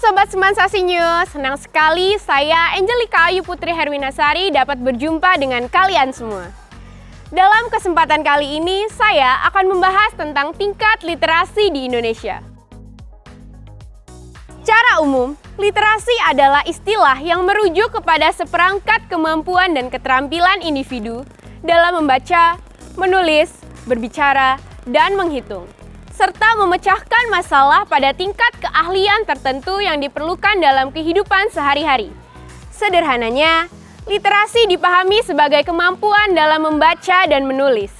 Sobat Semansasi News, senang sekali saya Angelika Ayu Putri Herwinasari dapat berjumpa dengan kalian semua. Dalam kesempatan kali ini, saya akan membahas tentang tingkat literasi di Indonesia. Secara umum, literasi adalah istilah yang merujuk kepada seperangkat kemampuan dan keterampilan individu dalam membaca, menulis, berbicara, dan menghitung, serta memecahkan masalah pada tingkat keahlian tertentu yang diperlukan dalam kehidupan sehari-hari. Sederhananya, literasi dipahami sebagai kemampuan dalam membaca dan menulis.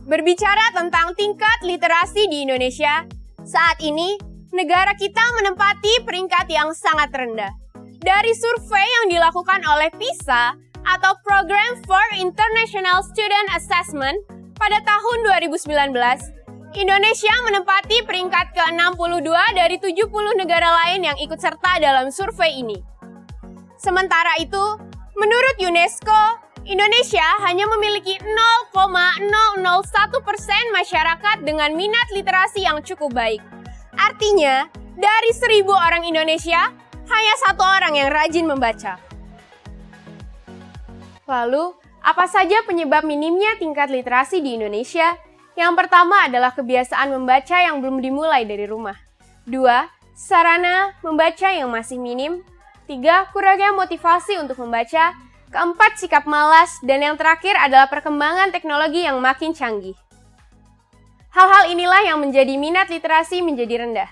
Berbicara tentang tingkat literasi di Indonesia, saat ini negara kita menempati peringkat yang sangat rendah. Dari survei yang dilakukan oleh PISA atau Program for International Student Assessment pada tahun 2019, Indonesia menempati peringkat ke-62 dari 70 negara lain yang ikut serta dalam survei ini. Sementara itu, menurut UNESCO, Indonesia hanya memiliki 0,001% masyarakat dengan minat literasi yang cukup baik. Artinya, dari 1.000 orang Indonesia, hanya 1 orang yang rajin membaca. Lalu, apa saja penyebab minimnya tingkat literasi di Indonesia? Yang pertama adalah kebiasaan membaca yang belum dimulai dari rumah. 2. Sarana membaca yang masih minim. 3. Kurangnya motivasi untuk membaca. 4. Sikap malas. Dan yang terakhir adalah perkembangan teknologi yang makin canggih. Hal-hal inilah yang menjadi minat literasi menjadi rendah.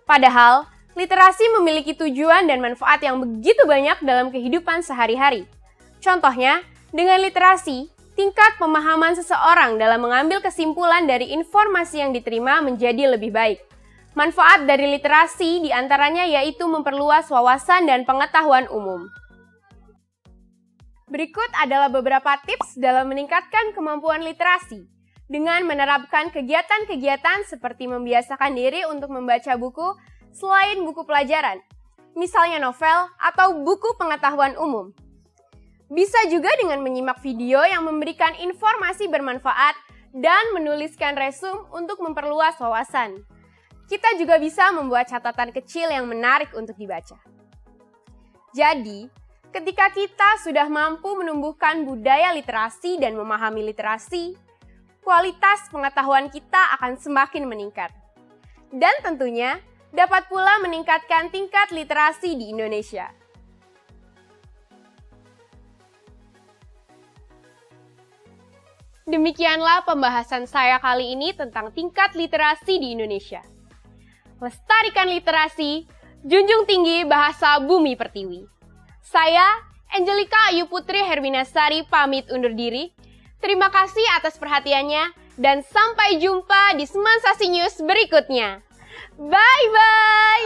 Padahal, literasi memiliki tujuan dan manfaat yang begitu banyak dalam kehidupan sehari-hari. Contohnya, dengan literasi, tingkat pemahaman seseorang dalam mengambil kesimpulan dari informasi yang diterima menjadi lebih baik. Manfaat dari literasi diantaranya yaitu memperluas wawasan dan pengetahuan umum. Berikut adalah beberapa tips dalam meningkatkan kemampuan literasi dengan menerapkan kegiatan-kegiatan seperti membiasakan diri untuk membaca buku selain buku pelajaran, misalnya novel atau buku pengetahuan umum. Bisa juga dengan menyimak video yang memberikan informasi bermanfaat dan menuliskan resume untuk memperluas wawasan. Kita juga bisa membuat catatan kecil yang menarik untuk dibaca. Jadi, ketika kita sudah mampu menumbuhkan budaya literasi dan memahami literasi, kualitas pengetahuan kita akan semakin meningkat. Dan tentunya, dapat pula meningkatkan tingkat literasi di Indonesia. Demikianlah pembahasan saya kali ini tentang tingkat literasi di Indonesia. Lestarikan literasi, junjung tinggi bahasa bumi pertiwi. Saya, Angelika Ayu Putri Herwinasari, pamit undur diri. Terima kasih atas perhatiannya dan sampai jumpa di Semansasi News berikutnya. Bye-bye!